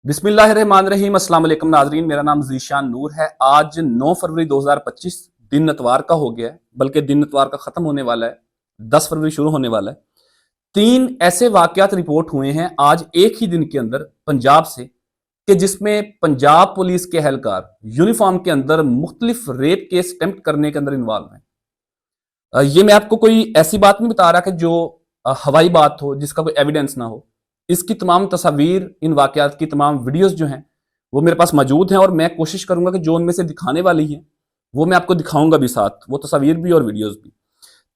बिस्मिल्लाहिर्रहमानिर्रहीम। अस्सलाम वालेकुम नाजरीन, मेरा नाम ज़ीशान नूर है। आज 9 फरवरी 2025 दिन इतवार का हो गया है, बल्कि दिन इतवार का ख़त्म होने वाला है, 10 फरवरी शुरू होने वाला है। 3 ऐसे वाक़यात रिपोर्ट हुए हैं आज एक ही दिन के अंदर पंजाब से, कि जिसमें पंजाब पुलिस के एहलकार यूनिफॉर्म के अंदर मुख्तलिफ रेप केस अटेम्प्ट करने के अंदर इन्वॉल्व हैं। ये मैं आपको कोई ऐसी बात नहीं बता रहा कि जो हवाई बात हो, जिसका कोई एविडेंस ना हो। इसकी तमाम तस्वीर, इन वाक़यात की तमाम वीडियोस जो हैं वो मेरे पास मौजूद हैं, और मैं कोशिश करूंगा कि जो उनमें से दिखाने वाली हैं वो मैं आपको दिखाऊंगा भी, साथ वो तस्वीर भी और वीडियोस भी।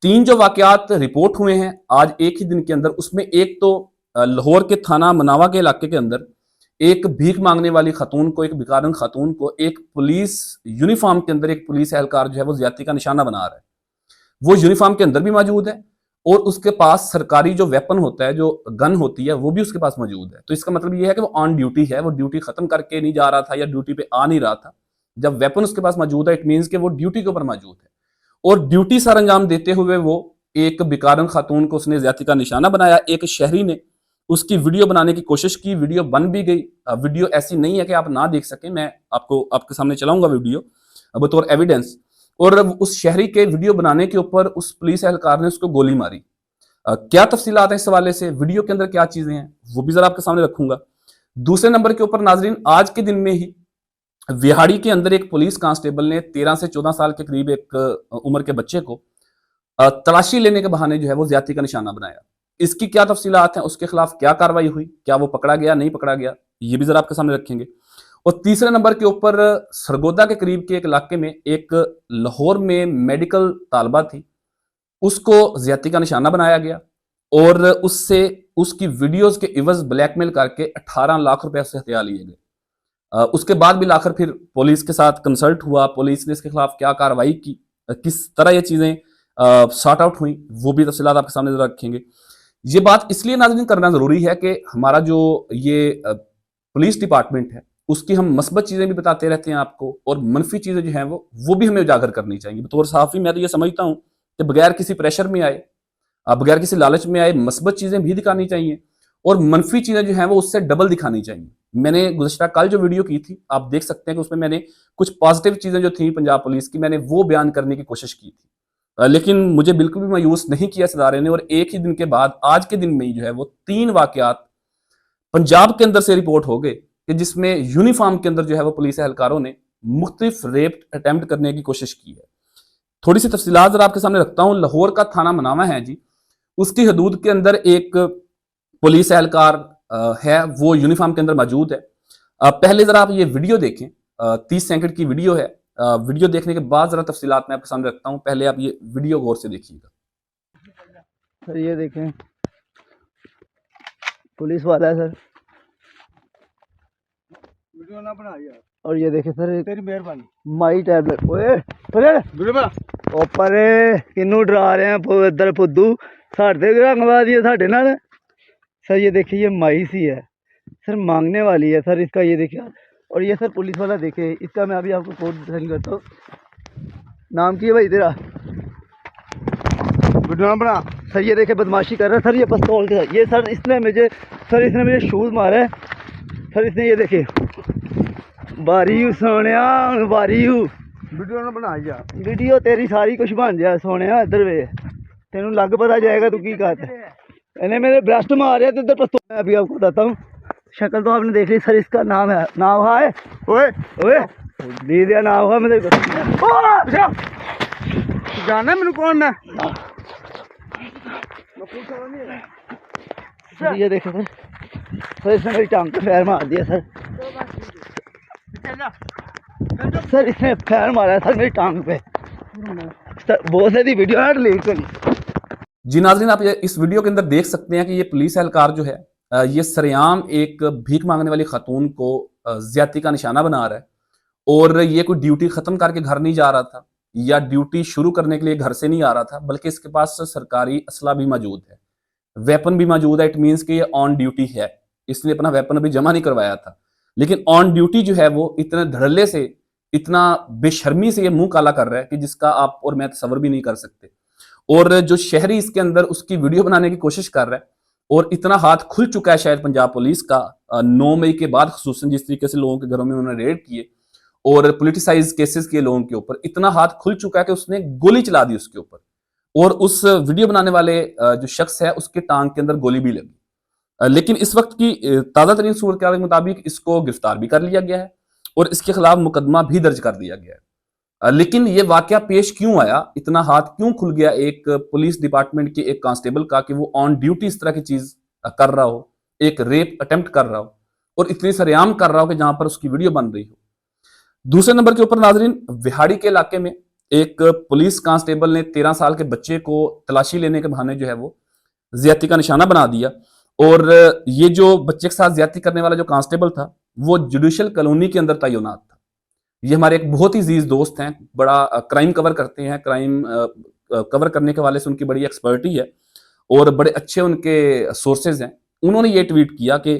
3 जो वाक़यात रिपोर्ट हुए हैं आज एक ही दिन के अंदर, उसमें एक तो लाहौर के थाना मनावा के इलाके के अंदर एक भीख मांगने वाली खातून को, एक भिखारन खातून को, एक पुलिस यूनिफॉर्म के अंदर एक पुलिस एहलकार जो है वो ज्यादती का निशाना बना रहा है। वो यूनिफॉर्म के अंदर भी मौजूद है, और उसके पास सरकारी जो वेपन होता है, जो गन होती है, वो भी उसके पास मौजूद है। तो इसका मतलब ये है कि वो ऑन ड्यूटी है, वो ड्यूटी खत्म करके नहीं जा रहा था या ड्यूटी पे आ नहीं रहा था। जब वेपन उसके पास मौजूद है, इट मीन्स कि वो ड्यूटी के ऊपर मौजूद है, और ड्यूटी सर अंजाम देते हुए वो एक बिकारन खातून को उसने ज्यादती का निशाना बनाया। एक शहरी ने उसकी वीडियो बनाने की कोशिश की, वीडियो बन भी गई। वीडियो ऐसी नहीं है कि आप ना देख सकें, मैं आपको आपके सामने चलाऊंगा वीडियो बतौर एविडेंस। और उस शहरी के वीडियो बनाने के ऊपर उस पुलिस एहलकार ने उसको गोली मारी। क्या तफसीलात है इस हवाले से, वीडियो के अंदर क्या चीजें हैं, वो भी जरा आपके सामने रखूंगा। दूसरे नंबर के ऊपर नाजरीन, आज के दिन में ही विहाड़ी के अंदर एक पुलिस कांस्टेबल ने 13 से 14 साल के करीब एक उम्र के बच्चे को तलाशी लेने के बहाने जो है वो ज्यादती का निशाना बनाया। इसकी क्या तफसीलात हैं, उसके खिलाफ क्या कार्रवाई हुई, क्या वो पकड़ा गया, नहीं पकड़ा गया, ये भी जरा आपके सामने रखेंगे। और तीसरे नंबर के ऊपर सरगोदा के करीब के एक इलाके में एक लाहौर में मेडिकल तालबा थी, उसको ज्यादती का निशाना बनाया गया, और उससे उसकी वीडियोस के इवज ब्लैकमेल करके 18 लाख रुपए उससे हथिया लिए गए। उसके बाद भी आखिर फिर पुलिस के साथ कंसल्ट हुआ, पुलिस ने इसके खिलाफ क्या कार्रवाई की, किस तरह ये चीजें सॉर्ट आउट हुई, वो भी तफसीलात आपके सामने जरा रखेंगे। ये बात इसलिए नाज़रीन करना जरूरी है कि हमारा जो ये पुलिस डिपार्टमेंट है, उसकी हम मस्बत चीजें भी बताते रहते हैं आपको, और मनफी चीजें जो हैं वो भी हमें उजागर करनी चाहिए। बतौर सहाफी मैं तो ये समझता हूं कि बगैर किसी प्रेशर में आए, बगैर किसी लालच में आए, मस्बत चीजें भी दिखानी चाहिए, और मनफी चीजें जो हैं वो उससे डबल दिखानी चाहिए। मैंने गुज़श्ता कल जो वीडियो की थी, आप देख सकते हैं कि उसमें मैंने कुछ पॉजिटिव चीजें जो थी पंजाब पुलिस की, मैंने वो बयान करने की कोशिश की थी, लेकिन मुझे बिल्कुल भी मायूस नहीं किया इस इदारे ने। और एक ही दिन के बाद आज के दिन में ही जो है वो 3 वाकयात पंजाब के अंदर से रिपोर्ट हो गए, कि जिसमें यूनिफॉर्म के अंदर जो है वो पुलिस एहलकारों ने मुख्तलिफ रेप अटेम्प्ट करने की कोशिश की है। थोड़ी सी तफसीलात जरा आपके सामने रखता हूं। लाहौर का थाना मनावा है जी, उसकी हदूद के अंदर एक पुलिस एहलकार है, वो यूनिफॉर्म के अंदर मौजूद है। पहले जरा आप ये वीडियो देखें, 30 सेकंड की वीडियो है। वीडियो देखने के बाद जरा तफसीलात मैं आपके सामने रखता हूं, पहले आप ये वीडियो गौर से देखिएगा। सर ये देखें, पुलिस वाला है सर, वीडियो ना बना यार। और ये देखें सर, तेरी मेहरबानी, माई टैबलेट ओए ऊपर किन्नू डरा रहे हैं इधर फुद्दू साढ़े रंगवा दिए साढ़े नाल। सर ये देखिए, ये माई सी है सर, मांगने वाली है सर इसका, ये देखिए। और ये सर पुलिस वाला देखे, इसका मैं अभी आपको कोड सेंड करता हूँ। नाम की है भाई तेरा? वीडियो बना सर। ये देखे बदमाशी कर रहा है सर, ये पिस्तौल के साथ। ये सर इसने मुझे शूज मारा है सर, इसने। ये देखे बारी हूँ सोनिया, बारी हूँ। वीडियो ना बना यार, वीडियो तेरी सारी कुछ बन जाए सोनिया, इधर वे तेन लग पता जाएगा तू की करता है। इन्हें मेरे ब्रेस्ट मारे तो इधर पिस्तौल। मैं अभी आपको बताता हूँ, शक्ल तो आपने देख ली सर। इसका नाम है, नाम है ओए ओए दी दिया नाम है मेरे को, जाना मेरे कौन है सर। ये देखे सर, इसने मेरी टांग पे पैर मार दिया सर। सर इसने पैर मारा है सर मेरी टांग पे सर। बहुत सारी वीडियो है डिलीट करी। जी नाज़रीन, आप इस वीडियो के अंदर देख सकते हैं कि ये पुलिस एहलकार जो है ये सरेआम एक भीख मांगने वाली खातून को ज्यादती का निशाना बना रहा है, और ये कोई ड्यूटी खत्म करके घर नहीं जा रहा था, या ड्यूटी शुरू करने के लिए घर से नहीं आ रहा था, बल्कि इसके पास सरकारी असला भी मौजूद है, वेपन भी मौजूद है। इट मीन्स कि ये ऑन ड्यूटी है, इसने अपना वेपन अभी जमा नहीं करवाया था, लेकिन ऑन ड्यूटी जो है वो इतने धड़ल्ले से, इतना बेशर्मी से ये मुंह काला कर रहा है कि जिसका आप और मैं तसव्वुर भी नहीं कर सकते। और जो शहरी इसके अंदर उसकी वीडियो बनाने की कोशिश कर रहा है, और इतना हाथ खुल चुका है शायद पंजाब पुलिस का 9 मई के बाद खसूसन जिस तरीके से लोगों के घरों में उन्होंने रेड किए और पोलिटिसाइज केसेस किए लोगों के ऊपर, इतना हाथ खुल चुका है कि उसने गोली चला दी उसके ऊपर और उस वीडियो बनाने वाले जो शख्स है उसके टांग के अंदर गोली भी लगी। लेकिन इस वक्त की ताज़ा तरीन सूरत के मुताबिक इसको गिरफ्तार भी कर लिया गया है और इसके खिलाफ मुकदमा भी दर्ज कर दिया गया है। लेकिन ये वाकया पेश क्यों आया, इतना हाथ क्यों खुल गया एक पुलिस डिपार्टमेंट के एक कांस्टेबल का कि वो ऑन ड्यूटी इस तरह की चीज कर रहा हो, एक रेप अटेम्प्ट कर रहा हो और इतनी सरेआम कर रहा हो कि जहां पर उसकी वीडियो बन रही हो। दूसरे नंबर के ऊपर नाजरीन, विहाड़ी के इलाके में एक पुलिस कांस्टेबल ने 13 साल के बच्चे को तलाशी लेने के बहाने जो है वो ज्यादती का निशाना बना दिया और ये जो बच्चे के साथ ज्यादती करने वाला जो कांस्टेबल था वो जुडिशियल कॉलोनी के अंदर तैनात था। ये हमारे एक बहुत ही अजीज दोस्त हैं, बड़ा क्राइम कवर करते हैं, क्राइम कवर करने के वाले से उनकी बड़ी एक्सपर्टी है और बड़े अच्छे उनके सोर्सेज हैं। उन्होंने ये ट्वीट किया कि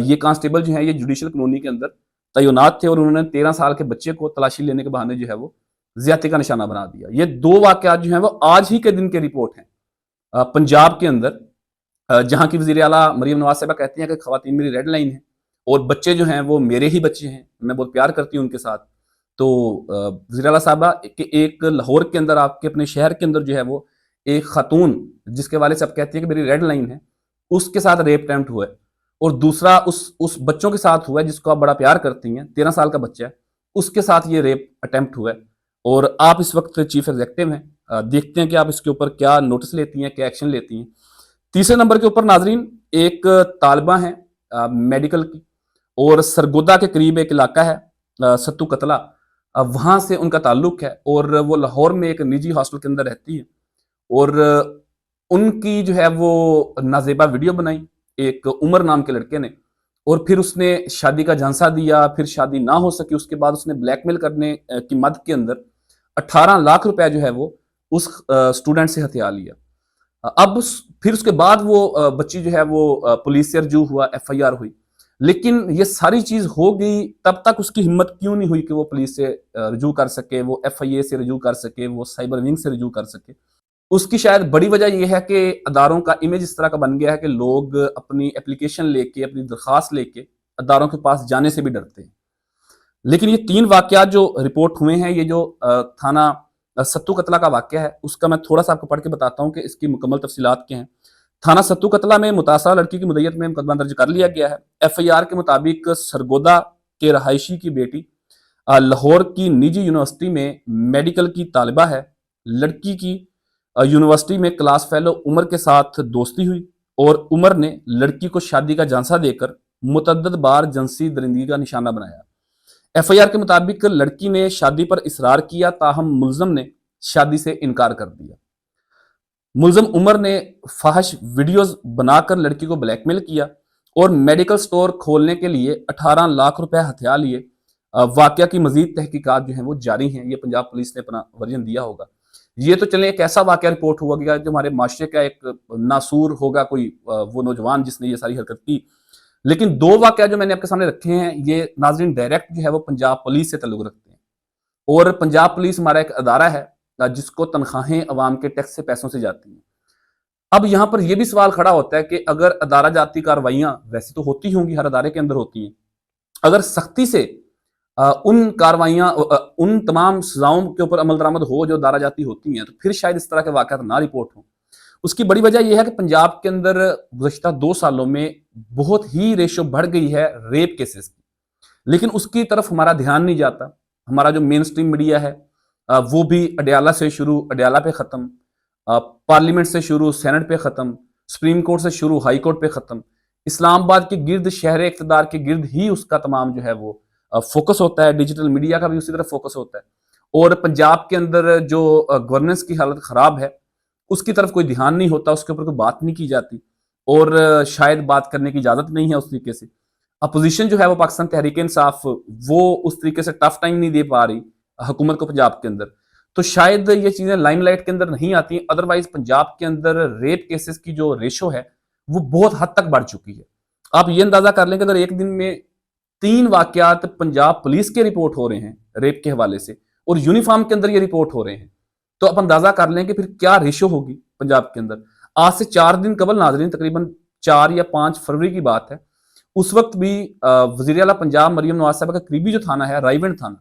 ये कांस्टेबल जो है ये जुडिशियल कॉलोनी के अंदर तैनात थे और उन्होंने 13 साल के बच्चे को तलाशी लेने के बहाने जो है वो ज्यादती का निशाना बना दिया। ये दो वाकयात जो है वो आज ही के दिन के रिपोर्ट हैं पंजाब के अंदर, जहां की वजीर आला मरीम नवाज साहबा कहती हैं कि खवातीन मेरी रेड लाइन है और बच्चे जो हैं वो मेरे ही बच्चे हैं, मैं बहुत प्यार करती हूँ उनके साथ। तो वज़ीर आला साहबा कि एक लाहौर के अंदर आपके अपने शहर के अंदर जो है वो एक खातून जिसके वाले से आप कहती है कि मेरी रेड लाइन है, उसके साथ रेप अटेम्प्ट हुआ है और दूसरा उस बच्चों के साथ हुआ है जिसको आप बड़ा प्यार करती हैं, 13 साल का बच्चा है, उसके साथ ये रेप अटेम्प्ट हुआ है और आप इस वक्त चीफ एग्जीक्यूटिव हैं। देखते हैं कि आप इसके ऊपर क्या नोटिस लेती हैं, क्या एक्शन लेती हैं। तीसरे नंबर के ऊपर नाजरीन, एक तालिबा है मेडिकल की और सरगोदा के करीब एक इलाका है सत्तू कतला, वहां से उनका ताल्लुक है और वो लाहौर में एक निजी हॉस्टल के अंदर रहती है और उनकी जो है वो नाजेबा वीडियो बनाई एक उमर नाम के लड़के ने और फिर उसने शादी का झांसा दिया, फिर शादी ना हो सकी, उसके बाद उसने ब्लैकमेल करने की मद के अंदर 18 लाख रुपया जो है वो उस स्टूडेंट से हथिया लिया। अब फिर उसके बाद वो बच्ची जो है वो पुलिस से रजू हुआ, FIR हुई, लेकिन ये सारी चीज हो गई तब तक उसकी हिम्मत क्यों नहीं हुई कि वो पुलिस से रजू कर सके, वो FIA से रजू कर सके, वो साइबर विंग से रजू कर सके। उसकी शायद बड़ी वजह यह है कि अदारों का इमेज इस तरह का बन गया है कि लोग अपनी एप्लीकेशन लेके, अपनी दरख्वास्त लेके अदारों के पास जाने से भी डरते हैं। लेकिन ये 3 वाकयात जो रिपोर्ट हुए हैं, ये जो थाना सत्तू कतला का वाकया है उसका मैं थोड़ा सा आपको पढ़ के बताता हूँ कि इसकी मुकम्मल तफसीलात क्या हैं। थाना सत्तू कतला में मुतासरा लड़की की मुद्दत में मुकदमा दर्ज कर लिया गया है। FIR के मुताबिक सरगोदा के रहायशी की बेटी लाहौर की निजी यूनिवर्सिटी में मेडिकल की तालिबा है। लड़की की यूनिवर्सिटी में क्लास फेलो उमर के साथ दोस्ती हुई और उमर ने लड़की को शादी का झांसा देकर मुतअद्दिद बार जिनसी दरिंदगी का निशाना बनाया। FIR के मुताबिक लड़की ने शादी पर इसरार किया, ताहम मुलजम ने शादी से इनकार कर दिया। मुलजम उमर ने फाहश वीडियोस बनाकर लड़की को ब्लैकमेल किया और मेडिकल स्टोर खोलने के लिए 18 लाख रुपए हथिया लिए। वाकया की मजीद तहकीकात जो है वो जारी हैं। ये पंजाब पुलिस ने अपना वर्जन दिया होगा। ये तो चले एक ऐसा वाकया रिपोर्ट हुआ गया जो हमारे माशरे का एक नासूर होगा कोई वो नौजवान जिसने ये सारी हरकत की। लेकिन 2 वाकया जो मैंने आपके सामने रखे हैं ये नाजरीन डायरेक्ट जो है वो पंजाब पुलिस से ताल्लुक रखते हैं और पंजाब पुलिस हमारा एक अदारा है जिसको तनख्वाहें अवाम के टैक्स से पैसों से जाती हैं। अब यहाँ पर यह भी सवाल खड़ा होता है कि अगर अदारा जाती कार्रवाइयां वैसे तो होती होंगी, हर अदारे के अंदर होती हैं, अगर सख्ती से उन कार्रवाइयां उन तमाम सजाओं के ऊपर अमल दरामद हो जो अदारा जाती होती हैं तो फिर शायद इस तरह के वाकयात ना रिपोर्ट हो। उसकी बड़ी वजह यह है कि पंजाब के अंदर गुज़श्ता 2 सालों में बहुत ही रेशो बढ़ गई है रेप केसेस की, लेकिन उसकी तरफ हमारा ध्यान नहीं जाता। हमारा जो मेन स्ट्रीम मीडिया है वो भी अडयाला से शुरू, अडयाला पे ख़त्म, पार्लियामेंट से शुरू, सेनेट पे ख़त्म, सुप्रीम कोर्ट से शुरू, हाई कोर्ट पे ख़त्म, इस्लामाबाद के गिर्द, शहर इक़्तिदार के गिर्द ही उसका तमाम जो है वो फोकस होता है। डिजिटल मीडिया का भी उसी तरफ फोकस होता है और पंजाब के अंदर जो गवर्नेंस की हालत ख़राब है उसकी तरफ कोई ध्यान नहीं होता, उसके ऊपर कोई बात नहीं की जाती और शायद बात करने की इजाज़त नहीं है उस तरीके से। अपोजिशन जो है वो पाकिस्तान तहरीक इंसाफ वो उस तरीके से टफ टाइम नहीं दे पा रही हुकूमत को पंजाब के अंदर, तो शायद ये चीज़ें लाइमलाइट के अंदर नहीं आती। अदरवाइज पंजाब के अंदर रेप केसेस की जो रेशो है वो बहुत हद तक बढ़ चुकी है। आप ये अंदाजा कर लें कि अगर एक दिन में 3 वाकयात पंजाब पुलिस के रिपोर्ट हो रहे हैं रेप के हवाले से और यूनिफॉर्म के अंदर ये रिपोर्ट हो रहे हैं तो आप अंदाजा कर लें कि फिर क्या रेशो होगी पंजाब के अंदर। आज से 4 दिन कबल नाजरीन, तकरीबन 4 या 5 फरवरी की बात है, उस वक्त भी वजीर आला पंजाब मरियम नवाज साहब का करीबी जो थाना है रायविंड थाना,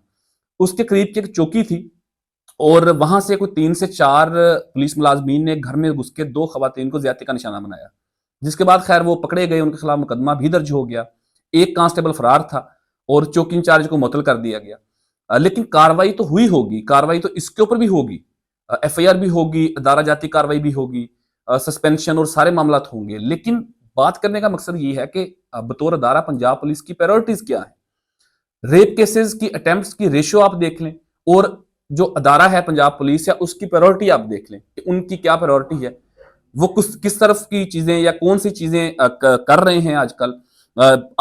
उसके करीब की एक चौकी थी और वहां से कोई 3 से 4 पुलिस मुलाजमीन ने घर में घुस के 2 खवातीन को ज्यादती का निशाना बनाया, जिसके बाद खैर वो पकड़े गए, उनके खिलाफ मुकदमा भी दर्ज हो गया। एक कांस्टेबल फरार था और चौकी इंचार्ज को मुअत्तल कर दिया गया। लेकिन कार्रवाई तो हुई होगी, कार्रवाई तो इसके ऊपर भी होगी, एफआईआर भी होगी, अदारा जाती कार्रवाई भी होगी, सस्पेंशन और सारे मामला होंगे। लेकिन बात करने का मकसद ये है कि बतौर अदारा पंजाब पुलिस की प्रायोरिटीज क्या है। रेप केसेस की अटेम्प्ट्स की रेशियो आप देख लें और जो अदारा है पंजाब पुलिस या उसकी प्रायोरिटी आप देख लें कि उनकी क्या प्रायोरिटी है, वो किस तरफ की चीजें या कौन सी चीजें कर रहे हैं आजकल।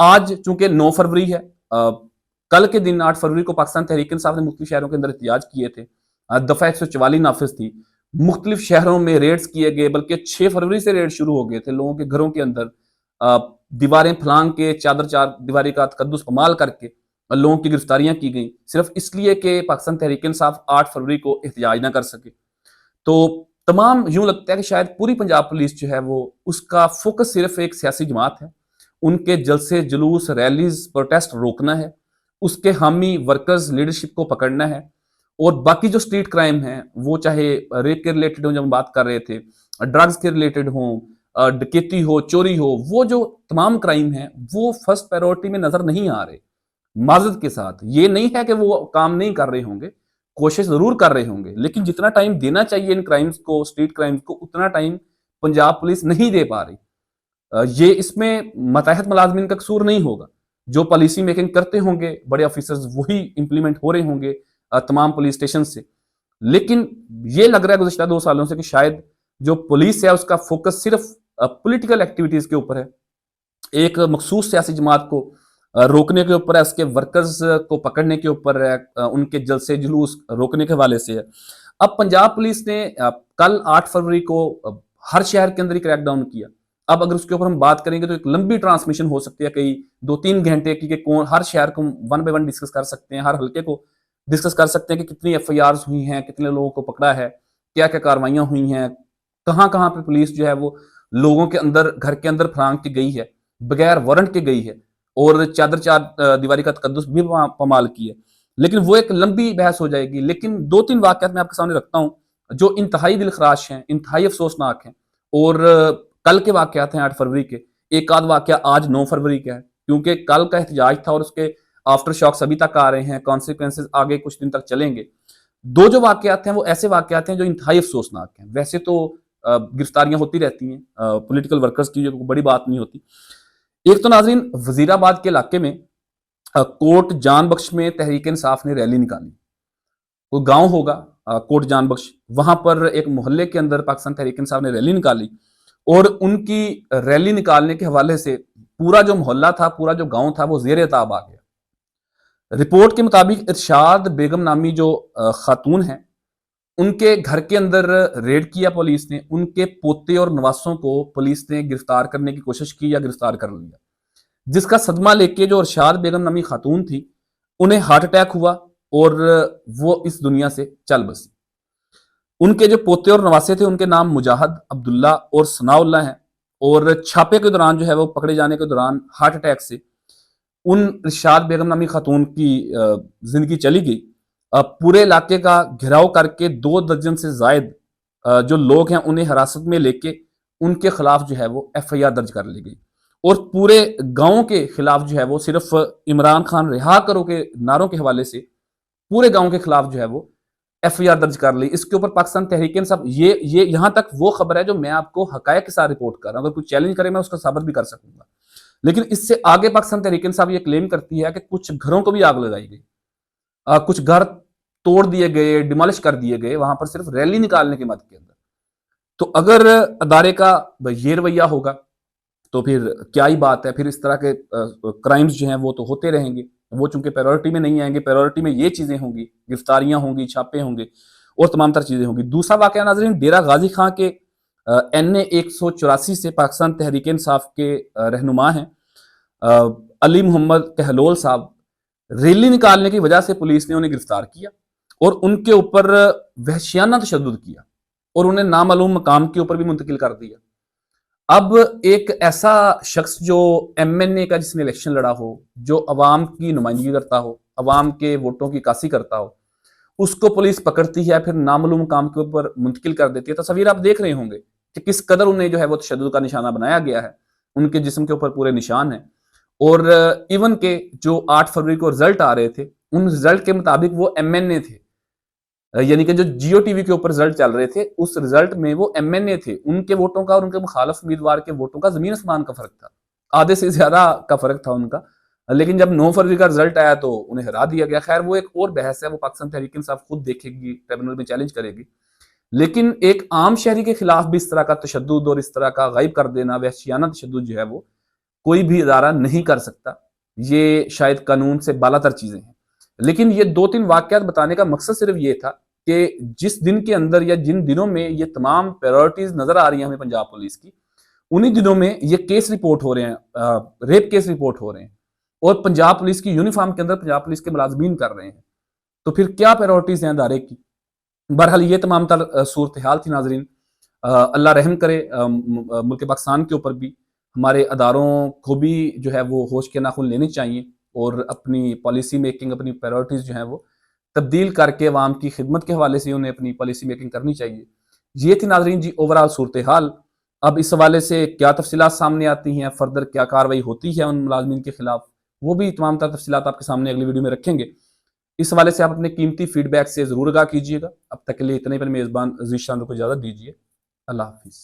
आज चूंकि 9 फरवरी है, कल के दिन 8 फरवरी को पाकिस्तान तहरीक इंसाफ ने मुख्तलिफ शहरों के अंदर एहतजाज किए थे, दफा 144 नाफिज थी, मुख्तलिफ शहरों में रेड्स किए गए, बल्कि 6 फरवरी से रेड शुरू हो गए थे लोगों के घरों के अंदर, दीवारें फलांग के चादर चार दीवारी का तकद्दुस पमाल करके लोगों की गिरफ्तारियां की गई, सिर्फ इसलिए कि पाकिस्तान तहरीक इंसाफ 8 फरवरी को एहतजाज ना कर सके। तो तमाम यूं लगता है कि शायद पूरी पंजाब पुलिस जो है वो उसका फोकस सिर्फ एक सियासी जमात है, उनके जलसे जुलूस रैलीज प्रोटेस्ट रोकना है, उसके हामी वर्कर्स लीडरशिप को पकड़ना है, और बाकी जो स्ट्रीट क्राइम है वो चाहे रेप के रिलेटेड हो, जब हम बात कर रहे थे, ड्रग्स के रिलेटेड हो, डकैती हो, चोरी हो, वो जो तमाम क्राइम है वो फर्स्ट प्रायोरिटी में नजर नहीं आ रहे। माजरत के साथ ये नहीं है कि वो काम नहीं कर रहे होंगे, कोशिश जरूर कर रहे होंगे, लेकिन जितना टाइम देना चाहिए इन क्राइम्स को, स्ट्रीट क्राइम्स को, उतना टाइम पंजाब पुलिस नहीं दे पा रही। ये इसमें मतहत मुलाजमीन का कसूर नहीं होगा, जो पॉलिसी मेकिंग करते होंगे बड़े ऑफिसर्स वही इंप्लीमेंट हो रहे होंगे तमाम पुलिस स्टेशन से। लेकिन ये लग रहा है गुज़िश्ता 2 सालों से कि शायद जो पुलिस है उसका फोकस सिर्फ पॉलिटिकल एक्टिविटीज के ऊपर है, एक मखसूस सियासी जमात को रोकने के ऊपर है, उसके वर्कर्स को पकड़ने के ऊपर है, उनके जलसे जुलूस रोकने के हवाले से है। अब पंजाब पुलिस ने कल 8 फरवरी को हर शहर के अंदर ही क्रैकडाउन किया। अब अगर उसके ऊपर हम बात करेंगे तो एक लंबी ट्रांसमिशन हो सकती है, कई 2-3 घंटे की, कौन हर शहर को 1 बाय 1 डिस्कस कर सकते हैं, हर हल्के को डिस्कस कर सकते हैं कि कितनी एफआईआर हुई हैं, कितने लोगों को पकड़ा है, क्या क्या कार्रवाइयां हुई हैं, कहां कहां पे पुलिस जो है वो लोगों के अंदर, घर के अंदर फलांग के गई है, बगैर वारंट के गई है, और चादर चार दीवारी का तकद्दुस भी पमाल की है। लेकिन वो एक लंबी बहस हो जाएगी। लेकिन 2-3 वाकयात मैं आपके सामने रखता हूं जो इंतहाई दिलखराश हैं, इंतहाई अफसोसनाक हैं, और कल के वाकयात हैं 8 फरवरी के। एक आध वाकया आज 9 फरवरी का है, क्योंकि कल का एहतजाज था और उसके आफ्टर शॉक्स अभी तक आ रहे हैं, कॉन्सिक्वेंसेज आगे कुछ दिन तक चलेंगे। 2 जो वाकयात हैं वो ऐसे वाकयात हैं जो इंतहाई अफसोसनाक हैं। वैसे तो गिरफ्तारियां होती रहती हैं पॉलिटिकल वर्कर्स की, जो बड़ी बात नहीं होती। एक तो नाजरीन, वजीराबाद के इलाके में कोट जान बख्श में तहरीक इंसाफ ने रैली निकाली। कोई गांव होगा कोट जान बख्श, वहां पर एक मोहल्ले के अंदर पाकिस्तान तहरीक इंसाफ ने रैली निकाली, और उनकी रैली निकालने के हवाले से पूरा जो मोहल्ला था, पूरा जो गांव था, वो ज़ेर ताब आ गया। रिपोर्ट के मुताबिक इरशाद बेगम नामी जो खातून है, उनके घर के अंदर रेड किया पुलिस ने, उनके पोते और नवासों को पुलिस ने गिरफ्तार करने की कोशिश की या गिरफ्तार कर लिया, जिसका सदमा लेके जो इरशाद बेगम नामी खातून थी उन्हें हार्ट अटैक हुआ और वो इस दुनिया से चल बसी। उनके जो पोते और नवासे थे उनके नाम मुजाहिद, अब्दुल्ला और सनाउल्ला हैं, और छापे के दौरान जो है वो पकड़े जाने के दौरान हार्ट अटैक से उन इरशाद बेगम नामी खातून की जिंदगी चली गई। पूरे इलाके का घेराव करके 2 दर्जन से जायद जो लोग हैं उन्हें हिरासत में लेके उनके खिलाफ जो है वो एफआईआर दर्ज कर ली गई, और पूरे गांव के खिलाफ जो है वो सिर्फ इमरान खान रिहा करो के नारों के हवाले से पूरे गांव के खिलाफ जो है वो एफआईआर दर्ज कर ली। इसके ऊपर पाकिस्तान तहरीक इंसाफ, ये यहां तक वो खबर है जो मैं आपको हकायक के साथ रिपोर्ट कर रहा हूं, अगर कोई चैलेंज करे मैं उसका साबित भी कर सकूंगा। लेकिन इससे आगे पाकिस्तान तहरीक इंसाफ ये क्लेम करती है कि कुछ घरों को भी आग लगाई गई, कुछ घर तोड़ दिए गए, डिमोलिश कर दिए गए, वहां पर सिर्फ रैली निकालने के मद के अंदर। तो अगर अदारे का ये रवैया होगा तो फिर क्या ही बात है, फिर इस तरह के क्राइम्स जो हैं वो तो होते रहेंगे। वो चूंकि प्रायोरिटी में नहीं आएंगे, प्रायोरिटी में ये चीजें होंगी, गिरफ्तारियां होंगी, छापे होंगे और तमाम तरह चीजें होंगी। दूसरा वाकया नाज़रीन, डेरा गाजी खां के NA 184 से पाकिस्तान तहरीक इंसाफ के रहनुमा हैं अली मोहम्मद कहलोल साहब, रैली निकालने की वजह से पुलिस ने उन्हें गिरफ्तार किया और उनके ऊपर वहशियाना तशद्दुद किया और उन्हें नामालूम मकाम के ऊपर भी मुंतकिल कर दिया। अब एक ऐसा शख्स जो एमएनए का जिसने इलेक्शन लड़ा हो, जो अवाम की नुमाइंदगी करता हो, अवाम के वोटों की कासी करता हो, उसको पुलिस पकड़ती है, फिर नामालूम काम के ऊपर मुंतकिल कर देती है। तस्वीर आप देख रहे होंगे कि किस कदर उन्हें जो है वो तशद्दुद का निशाना बनाया गया है। उनके जिस्म के ऊपर पूरे निशान हैं। और इवन के जो 8 फरवरी को रिजल्ट आ रहे थे, उन रिजल्ट के मुताबिक वो एमएनए थे। यानी कि जो जियो टीवी के ऊपर रिजल्ट चल रहे थे, उस रिजल्ट में वो एमएनए थे। उनके वोटों का और उनके मुखालिफ उम्मीदवार के वोटों का जमीन आसमान का फर्क था, आधे से ज्यादा का फर्क था उनका। लेकिन जब 9 फरवरी का रिजल्ट आया तो उन्हें हरा दिया गया। खैर वो एक और बहस है, वो पाकिस्तान तहरीक इंसाफ खुद देखेगी, ट्रिब्यूनल में चैलेंज करेगी। लेकिन एक आम शहरी के खिलाफ भी इस तरह का तशद्दुद और इस तरह का गायब कर देना, वहशियाना तशद्दुद जो है वो कोई भी इदारा नहीं कर सकता। ये शायद कानून से बालातर चीजें हैं। लेकिन ये 2-3 वाकयात बताने का मकसद सिर्फ ये था कि जिस दिन के अंदर या जिन दिनों में ये तमाम प्रायोरिटीज नजर आ रही हैं हमें पंजाब पुलिस की, उन्हीं दिनों में ये केस रिपोर्ट हो रहे हैं, रेप केस रिपोर्ट हो रहे हैं और पंजाब पुलिस की यूनिफॉर्म के अंदर पंजाब पुलिस के मुलाजमीन कर रहे हैं। तो फिर क्या प्रायोरिटीज हैं अदारे की? बहरहाल ये तमाम सूरत हाल थी नाजरीन। अल्लाह रहम करे मुल्क पाकिस्तान के ऊपर भी, हमारे अदारों को भी जो है वो होश के नाखून लेने चाहिए और अपनी पॉलिसी मेकिंग, अपनी प्रायोरिटीज जो है वो तब्दील करके अवाम की खिदमत के हवाले से उन्हें अपनी पॉलिसी मेकिंग करनी चाहिए। ये थी नाजरीन जी ओवरऑल सूरत हाल। अब इस हवाले से क्या तफसीलात सामने आती हैं, फर्दर क्या कार्रवाई होती है उन मुलाजमीन के खिलाफ, वो भी तमाम तफसीलात आपके सामने अगली वीडियो में रखेंगे। इस हवाले से आप अपने कीमती फीडबैक से जरूर आगाह कीजिएगा। अब तक के लिए इतने पर मेजबान अजीज शान को इजाजत दीजिए। अल्लाह हाफिज।